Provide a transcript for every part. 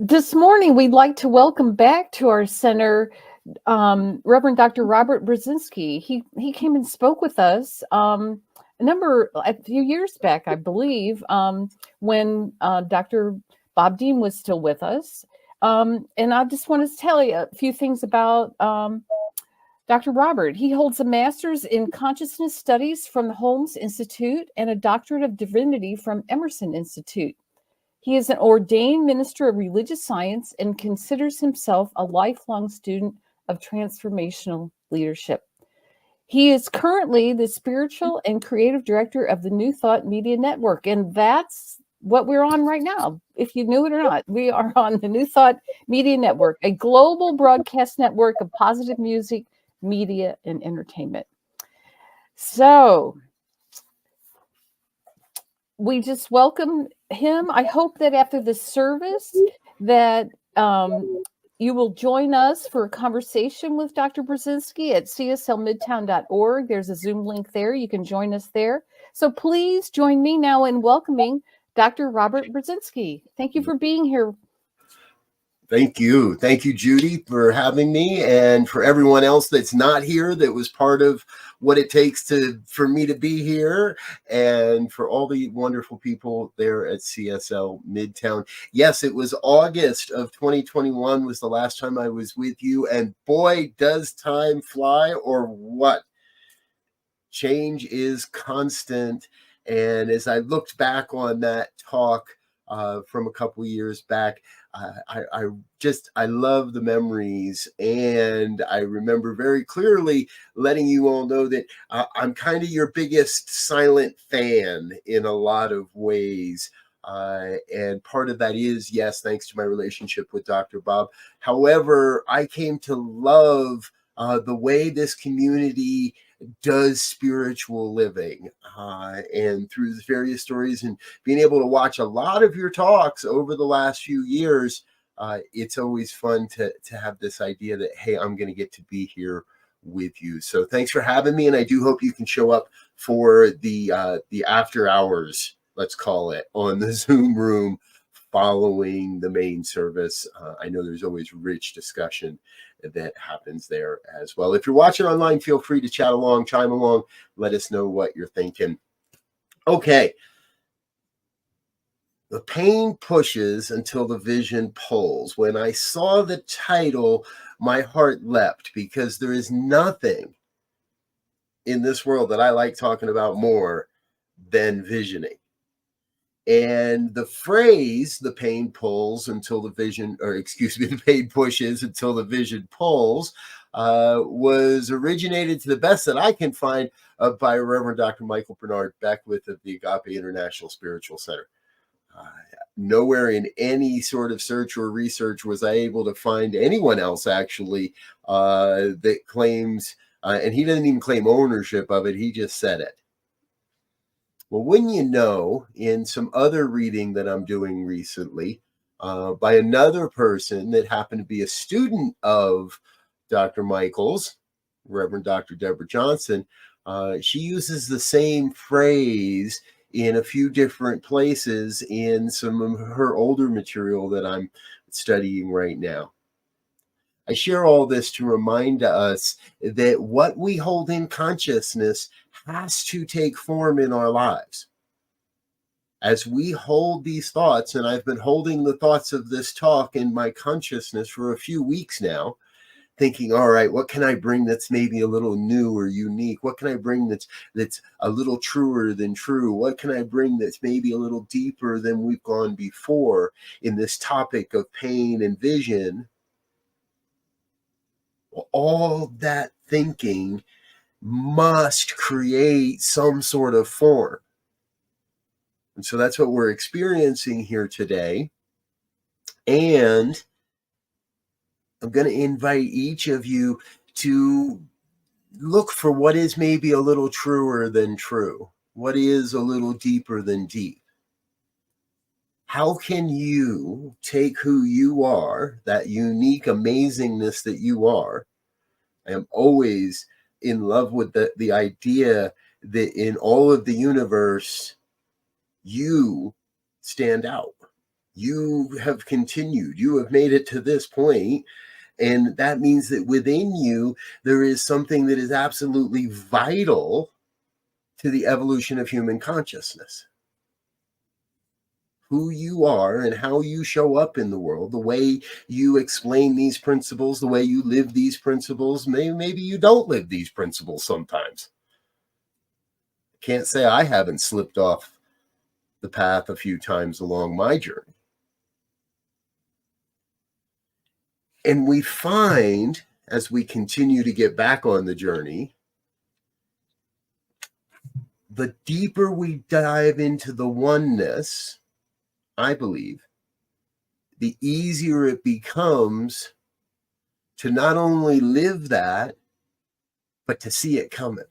This morning, we'd like to welcome back to our center Reverend Dr. Robert Brzezinski. He came and spoke with us a few years back, I believe, when Dr. Bob Dean was still with us. And I just want to tell you a few things about Dr. Robert. He holds a master's in consciousness studies from the Holmes Institute and a doctorate of divinity from Emerson Institute. He is an ordained minister of religious science and considers himself a lifelong student of transformational leadership. He is currently the spiritual and creative director of the New Thought Media Network, and that's what we're on right now. If you knew it or not, we are on the New Thought Media Network, a global broadcast network of positive music, media, and entertainment. So we just welcome him. I hope that after the service that you will join us for a conversation with Dr. Brzezinski at cslmidtown.org. There's a Zoom link there. You can join us there. So please join me now in welcoming Dr. Robert Brzezinski. Thank you for being here. Thank you. Thank you, Judy, for having me, and for everyone else that's not here that was part of what it takes for me to be here, and for all the wonderful people there at CSL Midtown. Yes, it was August of 2021 was the last time I was with you, and boy, does time fly, or what? Change is constant, and as I looked back on that talk from a couple years back, I love the memories, and I remember very clearly letting you all know that I'm kind of your biggest silent fan in a lot of ways. And part of that is, yes, thanks to my relationship with Dr. Bob. However, I came to love the way this community does spiritual living, and through the various stories and being able to watch a lot of your talks over the last few years, it's always fun to have this idea that, hey, I'm going to get to be here with you. So thanks for having me, and I do hope you can show up for the after hours, let's call it, on the Zoom room following the main service. I know there's always rich discussion that happens there as well. If you're watching online, feel free to chat along, chime along, let us know what you're thinking. Okay. The pain pushes until the vision pulls. When I saw the title, my heart leapt, because there is nothing in this world that I like talking about more than visioning. And the phrase, the pain pulls until the vision, or excuse me, the pain pushes until the vision pulls, was originated, to the best that I can find, by Reverend Dr. Michael Bernard Beckwith of the Agape International Spiritual Center. Nowhere in any sort of search or research was I able to find anyone else actually that claims, and he doesn't even claim ownership of it, he just said it. Well, wouldn't you know, in some other reading that I'm doing recently by another person that happened to be a student of Dr. Michael's, Reverend Dr. Deborah Johnson, she uses the same phrase in a few different places in some of her older material that I'm studying right now. I share all this to remind us that what we hold in consciousness has to take form in our lives. As we hold these thoughts, and I've been holding the thoughts of this talk in my consciousness for a few weeks now, thinking, all right, what can I bring that's maybe a little new or unique? What can I bring that's a little truer than true? What can I bring that's maybe a little deeper than we've gone before in this topic of pain and vision? All that thinking must create some sort of form. And so that's what we're experiencing here today. And I'm going to invite each of you to look for what is maybe a little truer than true, what is a little deeper than deep. How can you take who you are, that unique amazingness that you are? I am always in love with the idea that in all of the universe, you stand out. You have continued. You have made it to this point. And that means that within you, there is something that is absolutely vital to the evolution of human consciousness. Who you are and how you show up in the world, the way you explain these principles, the way you live these principles. Maybe you don't live these principles sometimes. Can't say I haven't slipped off the path a few times along my journey. And we find, as we continue to get back on the journey, the deeper we dive into the oneness, I believe, the easier it becomes to not only live that, but to see it coming,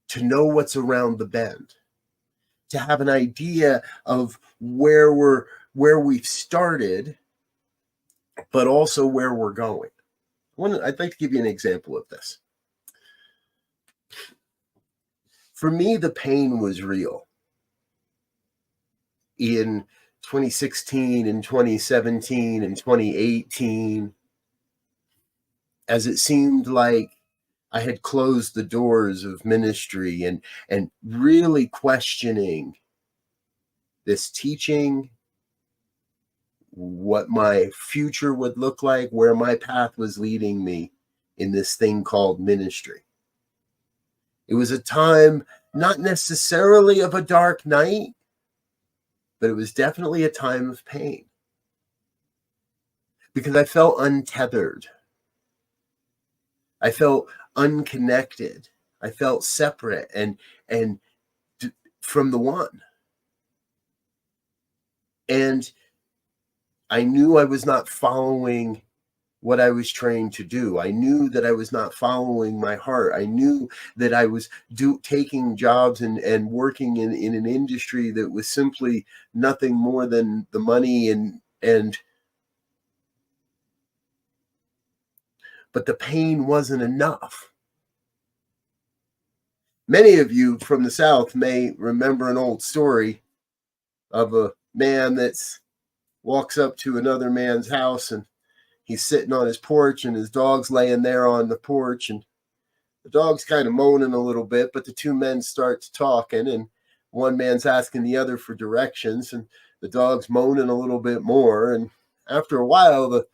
to know what's around the bend, to have an idea of where we've started, but also where we're going. I'd like to give you an example of this. For me, the pain was real. In 2016 and 2017 and 2018, as it seemed like I had closed the doors of ministry and really questioning this teaching, what my future would look like, where my path was leading me in this thing called ministry. It was a time not necessarily of a dark night, but it was definitely a time of pain because I felt untethered. I felt unconnected. I felt separate and from the one. And I knew I was not following what I was trained to do. I knew that I was not following my heart. I knew that I was taking jobs and working in an industry that was simply nothing more than the money but the pain wasn't enough. Many of you from the South may remember an old story of a man that walks up to another man's house and he's sitting on his porch and his dog's laying there on the porch and the dog's kind of moaning a little bit, but the two men start talking and one man's asking the other for directions and the dog's moaning a little bit more. And after a while, the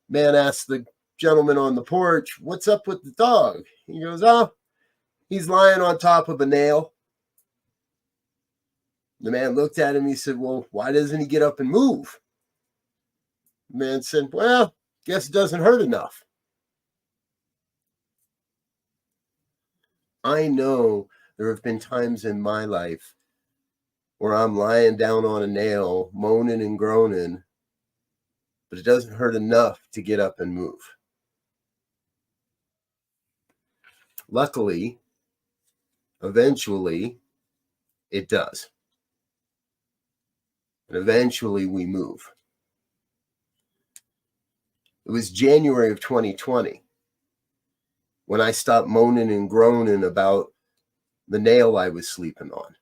man asks the gentleman on the porch, "What's up with the dog?" He goes, "Oh, he's lying on top of a nail." The man looked at him. He said, "Well, why doesn't he get up and move?" The man said, "Well, guess it doesn't hurt enough." I know there have been times in my life where I'm lying down on a nail, moaning and groaning, but it doesn't hurt enough to get up and move. Luckily, eventually, it does. And eventually we move. It was January of 2020 when I stopped moaning and groaning about the nail I was sleeping on.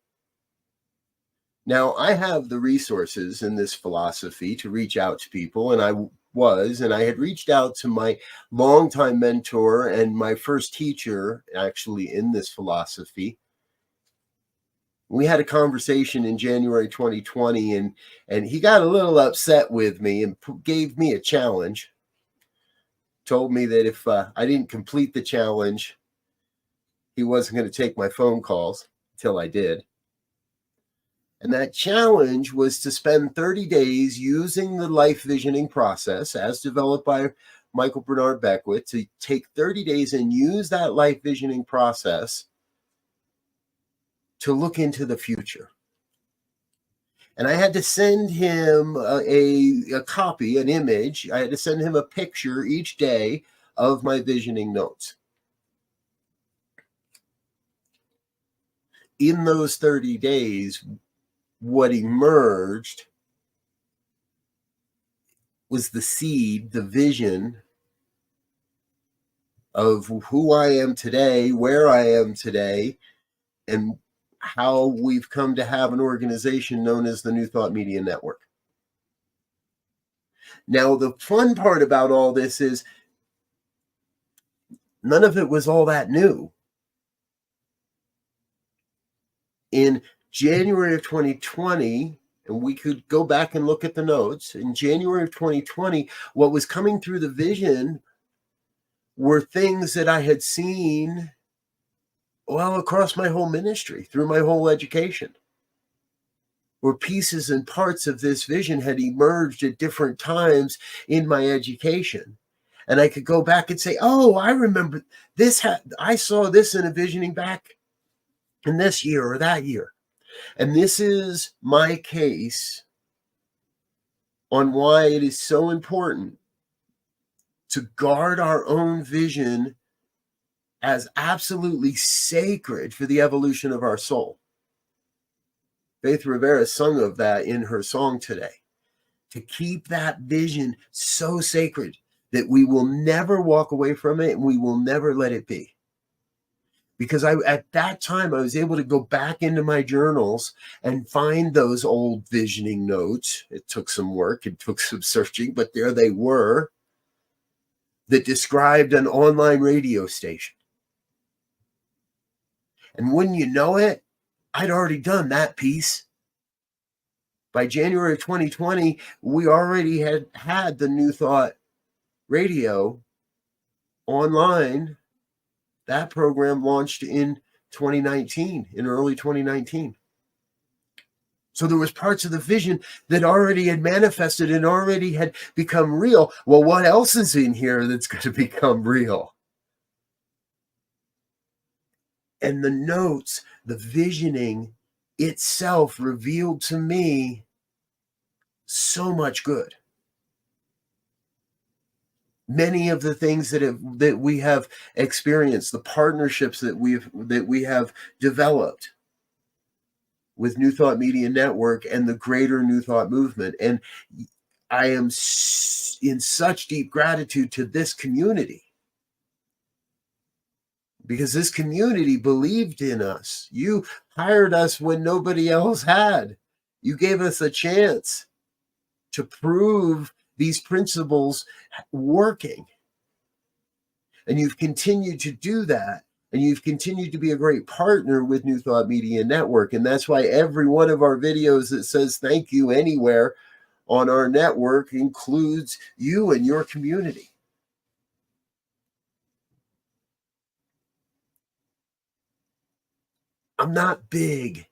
Now, I have the resources in this philosophy to reach out to people, and I had reached out to my longtime mentor and my first teacher, actually, in this philosophy. We had a conversation in January 2020, and he got a little upset with me and gave me a challenge. Told me that if I didn't complete the challenge, he wasn't going to take my phone calls until I did. And that challenge was to spend 30 days using the life visioning process as developed by Michael Bernard Beckwith, to take 30 days and use that life visioning process to look into the future. And I had to send him a copy, an image. I had to send him a picture each day of my visioning notes. In those 30 days, what emerged was the seed, the vision of who I am today, where I am today, and how we've come to have an organization known as the New Thought Media Network. Now, the fun part about all this is none of it was all that new. In January of 2020, and we could go back and look at the notes, in January of 2020, what was coming through the vision were things that I had seen, well, across my whole ministry, through my whole education, where pieces and parts of this vision had emerged at different times in my education. And I could go back and say, oh, I remember this. I saw this in a visioning back in this year or that year. And this is my case on why it is so important to guard our own vision as absolutely sacred for the evolution of our soul. Faith Rivera sung of that in her song today. To keep that vision so sacred that we will never walk away from it and we will never let it be. Because at that time, I was able to go back into my journals and find those old visioning notes. It took some work, it took some searching, but there they were, that described an online radio station. And wouldn't you know it, I'd already done that piece. By January of 2020, we already had the New Thought Radio online. That program launched in 2019, in early 2019. So there was parts of the vision that already had manifested and already had become real. Well, what else is in here that's going to become real? And the notes, the visioning itself revealed to me so much good. Many of the things that we have experienced, the partnerships that we have developed with New Thought Media Network and the greater New Thought movement. And I am in such deep gratitude to this community, because this community believed in us. You hired us when nobody else had. You gave us a chance to prove these principles working. And you've continued to do that. And you've continued to be a great partner with New Thought Media Network. And that's why every one of our videos that says thank you anywhere on our network includes you and your community. I'm not big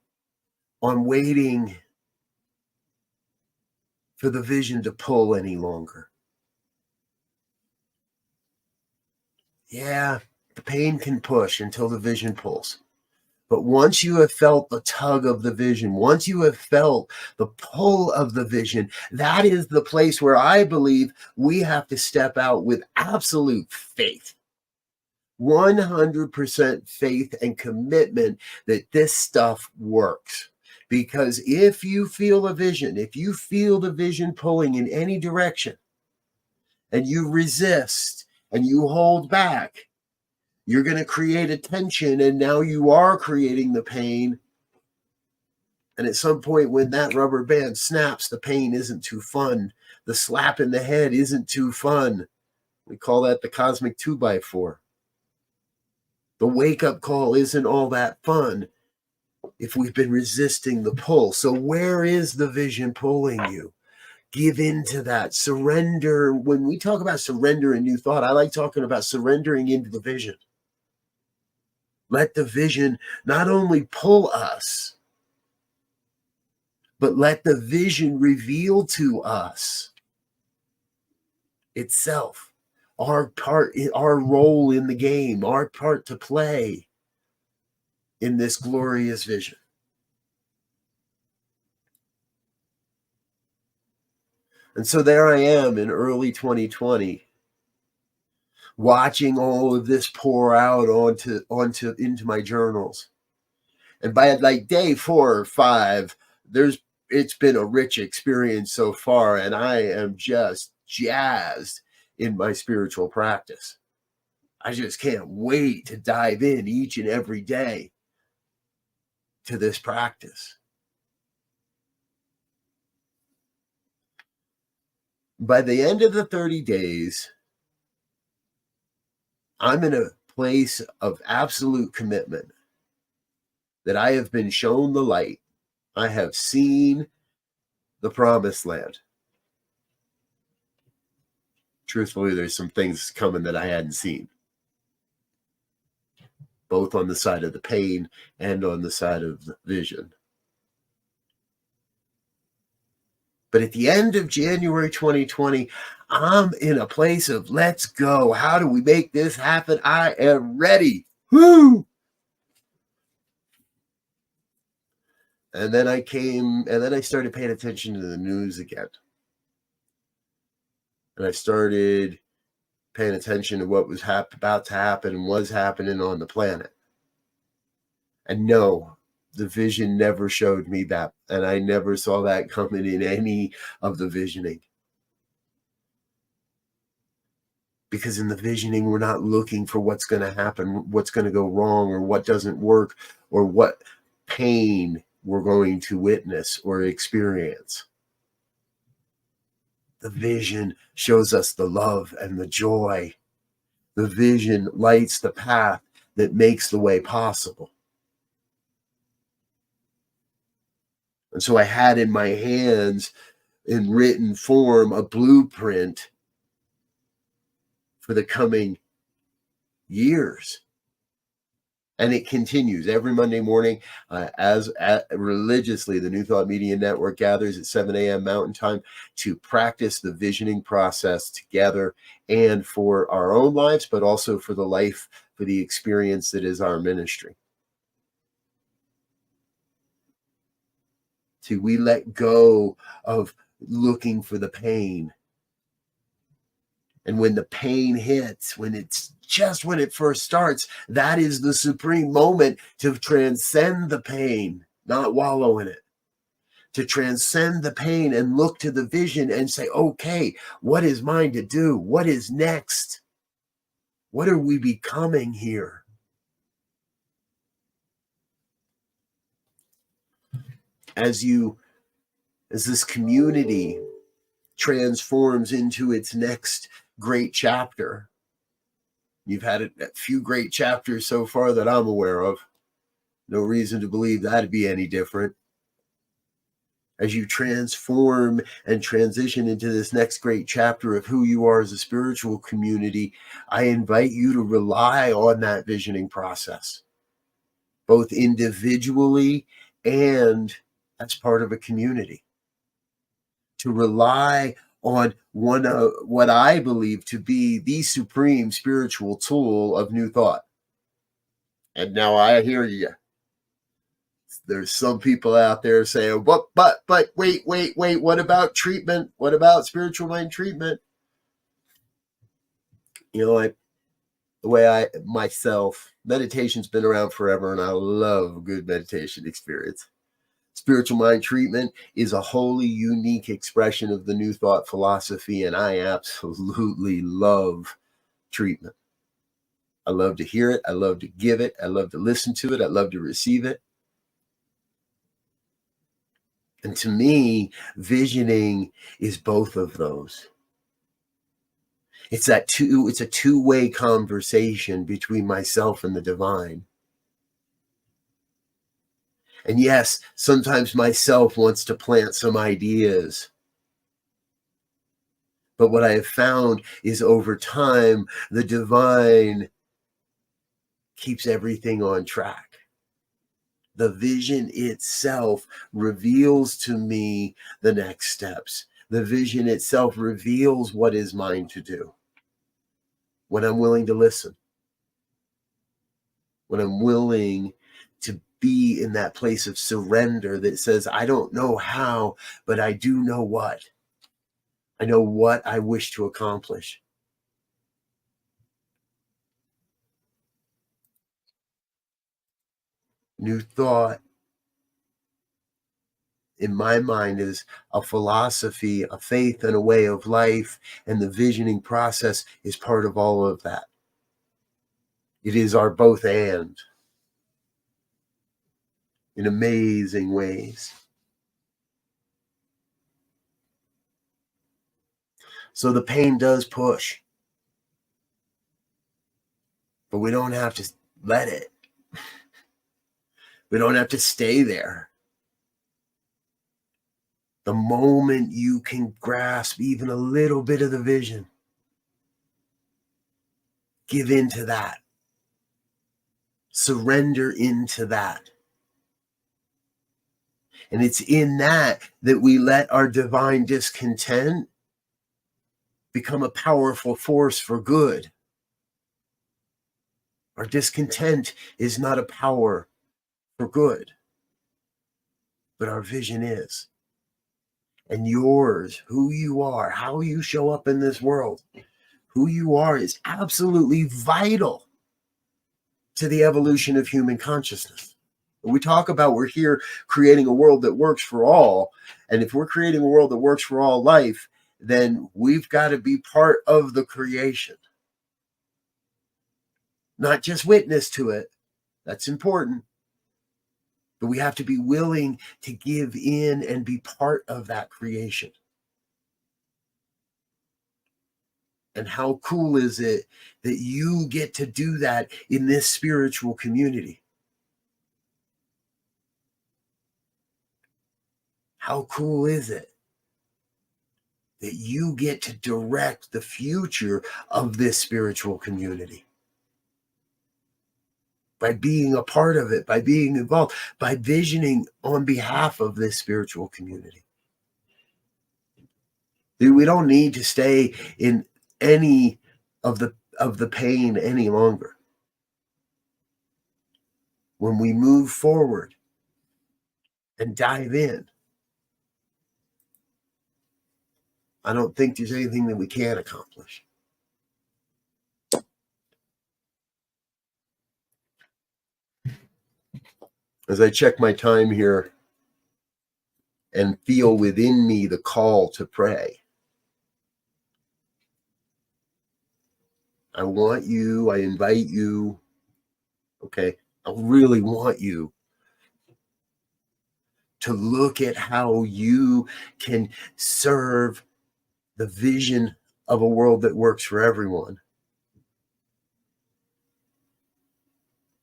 on waiting for the vision to pull any longer. Yeah, the pain can push until the vision pulls. But once you have felt the tug of the vision, once you have felt the pull of the vision, that is the place where I believe we have to step out with absolute faith. 100% faith and commitment that this stuff works. Because if you feel a vision, if you feel the vision pulling in any direction, and you resist and you hold back, you're going to create a tension, and now you are creating the pain. And at some point when that rubber band snaps, the pain isn't too fun. The slap in the head isn't too fun. We call that the cosmic 2x4. The wake-up call isn't all that fun if we've been resisting the pull. So where is the vision pulling you? Give into that. Surrender. When we talk about surrender in New Thought, I like talking about surrendering into the vision. Let the vision not only pull us, but let the vision reveal to us itself, our part, our role in the game, our part to play in this glorious vision. And so there I am in early 2020, watching all of this pour out into my journals. And by like day 4 or 5, it's been a rich experience so far, and I am just jazzed in my spiritual practice. I just can't wait to dive in each and every day. to this practice. By the end of the 30 days, I'm in a place of absolute commitment that I have been shown the light. I have seen the promised land. Truthfully, there's some things coming that I hadn't seen, both on the side of the pain and on the side of the vision. But at the end of January 2020, I'm in a place of let's go. How do we make this happen? I am ready. Woo! And then I started paying attention to the news again. And I started paying attention to what was about to happen and was happening on the planet. And no, the vision never showed me that. And I never saw that coming in any of the visioning. Because in the visioning, we're not looking for what's going to happen, what's going to go wrong, or what doesn't work, or what pain we're going to witness or experience. The vision shows us the love and the joy. The vision lights the path that makes the way possible. And so I had in my hands, in written form, a blueprint for the coming years. And it continues every Monday morning as religiously. The New Thought Media Network gathers at 7 a.m. Mountain Time to practice the visioning process together, and for our own lives, but also for the life, for the experience that is our ministry. We let go of looking for the pain. And when the pain hits, when it first starts, that is the supreme moment to transcend the pain, not wallow in it. To transcend the pain and look to the vision and say, okay, what is mine to do? What is next? What are we becoming here? As this community transforms into its next great chapter. You've had a few great chapters so far that I'm aware of. No reason to believe that'd be any different. As you transform and transition into this next great chapter of who you are as a spiritual community, I invite you to rely on that visioning process, both individually and as part of a community. To rely on one of what I believe to be the supreme spiritual tool of New Thought. And now I hear you. There's some people out there saying, but wait, what about treatment? What about spiritual mind treatment? The way meditation's been around forever, and I love a good meditation experience. Spiritual mind treatment is a wholly unique expression of the New Thought philosophy, and I absolutely love treatment. I love to hear it. I love to give it. I love to listen to it. I love to receive it. And to me, visioning is both of those. It's a two-way conversation between myself and the divine. And yes, sometimes myself wants to plant some ideas. But what I have found is over time, the divine keeps everything on track. The vision itself reveals to me the next steps. The vision itself reveals what is mine to do. When I'm willing to listen. When I'm willing to be in that place of surrender that says, I don't know how, but I do know what. I know what I wish to accomplish. New Thought, in my mind, is a philosophy, a faith, and a way of life, and the visioning process is part of all of that. It is our both and. in amazing ways. So the pain does push, but we don't have to let it. We don't have to stay there. The moment you can grasp even a little bit of the vision, give into that. Surrender into that. And it's in that we let our divine discontent become a powerful force for good. Our discontent is not a power for good, but our vision is. And yours, who you are, how you show up in this world, who you are is absolutely vital to the evolution of human consciousness. When we talk about we're here creating a world that works for all, and if we're creating a world that works for all life, then we've got to be part of the creation. Not just witness to it. That's important. But we have to be willing to give in and be part of that creation. And how cool is it that you get to do that in this spiritual community? How cool is it that you get to direct the future of this spiritual community? By being a part of it, by being involved, by visioning on behalf of this spiritual community. Dude, we don't need to stay in any of the pain any longer. When we move forward and dive in, I don't think there's anything that we can't accomplish. As I check my time here and feel within me the call to pray, I invite you, okay, I really want you to look at how you can serve the vision of a world that works for everyone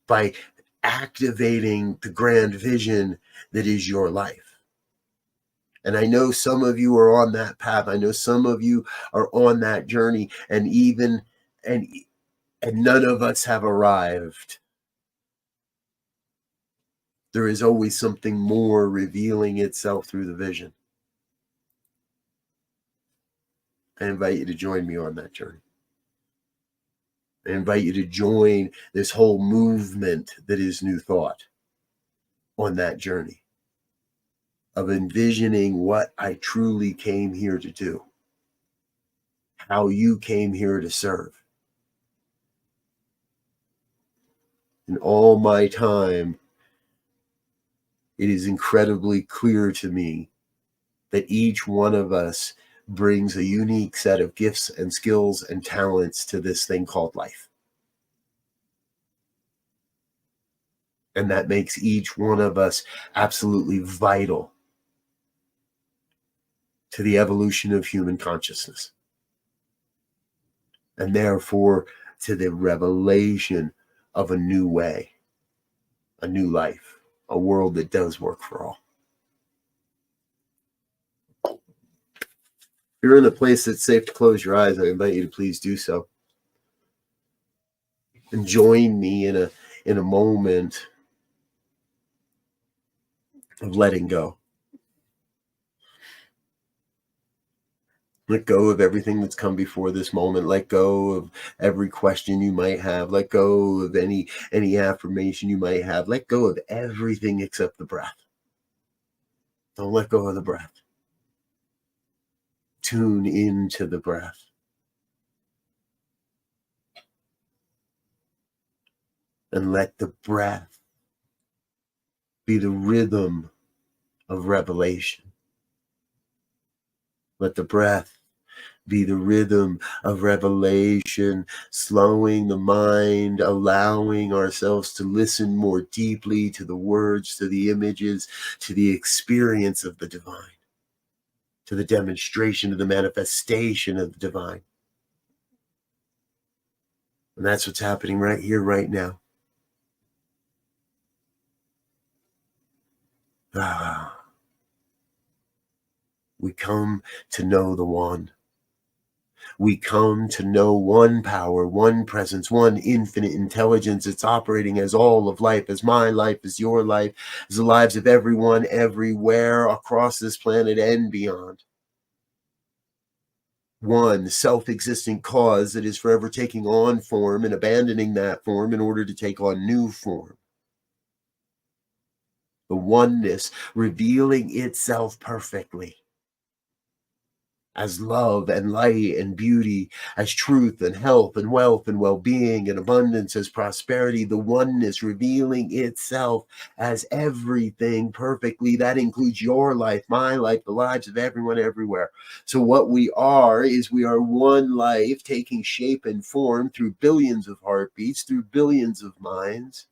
by activating the grand vision that is your life. And I know some of you are on that path. I know some of you are on that journey, and none of us have arrived. There is always something more revealing itself through the vision. I invite you to join me on that journey. I invite you to join this whole movement that is New Thought on that journey of envisioning what I truly came here to do, how you came here to serve. In all my time, it is incredibly clear to me that each one of us brings a unique set of gifts and skills and talents to this thing called life. And that makes each one of us absolutely vital to the evolution of human consciousness. And therefore, to the revelation of a new way, a new life, a world that does work for all. If you're in a place that's safe to close your eyes, I invite you to please do so. And join me in a moment of letting go. Let go of everything that's come before this moment. Let go of every question you might have. Let go of any affirmation you might have. Let go of everything except the breath. Don't let go of the breath. Tune into the breath. And let the breath be the rhythm of revelation. Let the breath be the rhythm of revelation, slowing the mind, allowing ourselves to listen more deeply to the words, to the images, to the experience of the divine, to the demonstration of the manifestation of the divine. And that's what's happening right here, right now. We come to know the one. We come to know one power, one presence, one infinite intelligence. It's operating as all of life, as my life, as your life, as the lives of everyone, everywhere across this planet and beyond. One self-existent cause that is forever taking on form and abandoning that form in order to take on new form. The oneness revealing itself perfectly as love and light and beauty, as truth and health and wealth and well-being and abundance, as prosperity, the oneness revealing itself as everything perfectly. That includes your life, my life, the lives of everyone everywhere. So what we are is we are one life taking shape and form through billions of heartbeats, through billions of minds.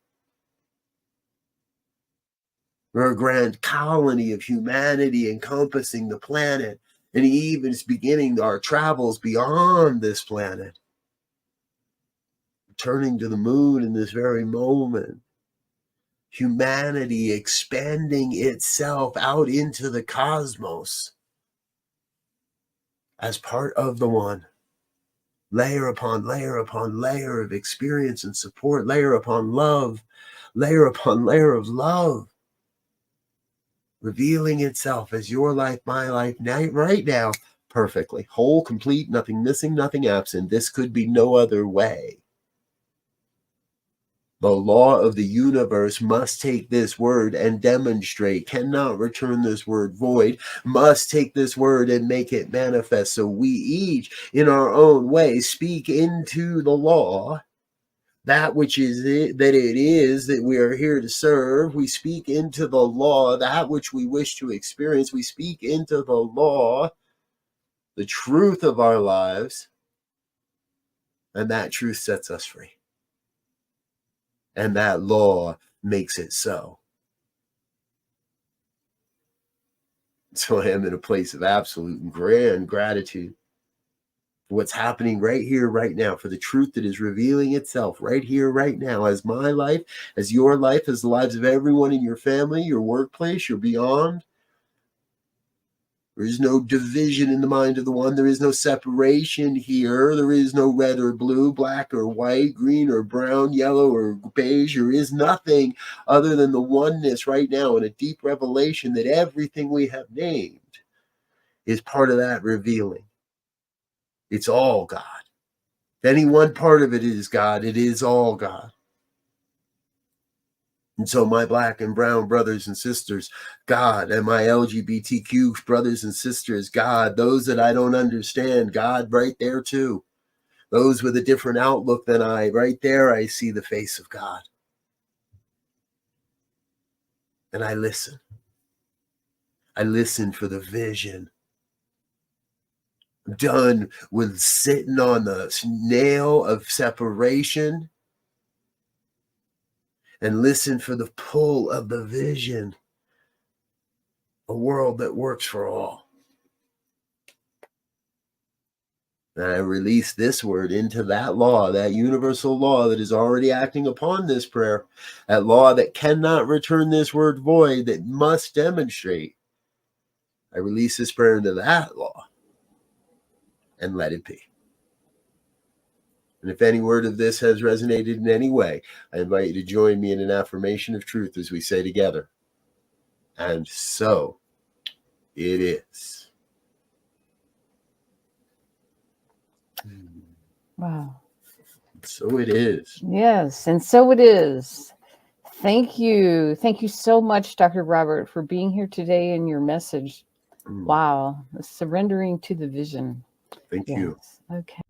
We're a grand colony of humanity encompassing the planet. And he even is beginning our travels beyond this planet, returning to the moon in this very moment. Humanity expanding itself out into the cosmos as part of the one. Layer upon layer upon layer of experience and support, layer upon layer of love. Revealing itself as your life, my life, right now, perfectly. Whole, complete, nothing missing, nothing absent. This could be no other way. The law of the universe must take this word and demonstrate, cannot return this word void, must take this word and make it manifest. So we each, in our own way, speak into the law, that which is it, that it is that we are here to serve. We speak into the law, that which we wish to experience. We speak into the law, the truth of our lives, and that truth sets us free. And that law makes it so. So I am in a place of absolute and grand gratitude for what's happening right here, right now, for the truth that is revealing itself right here, right now, as my life, as your life, as the lives of everyone in your family, your workplace, your beyond. There is no division in the mind of the one. There is no separation here. There is no red or blue, black or white, green or brown, yellow or beige. There is nothing other than the oneness right now, and a deep revelation that everything we have named is part of that revealing. It's all God. If any one part of it is God, it is all God. And so my black and brown brothers and sisters, God, and my LGBTQ brothers and sisters, God, those that I don't understand, God, right there too. Those with a different outlook than I, right there, I see the face of God. And I listen. I listen for the vision. I'm done with sitting on the nail of separation and listen for the pull of the vision. A world that works for all. And I release this word into that law, that universal law that is already acting upon this prayer, that law that cannot return this word void, that must demonstrate. I release this prayer into that law and let it be. And if any word of this has resonated in any way, I invite you to join me in an affirmation of truth as we say together. And so it is. Wow. So it is. Yes, and so it is. Thank you. Thank you so much, Dr. Robert, for being here today and your message. Wow. Surrendering to the vision. Thank you. Okay.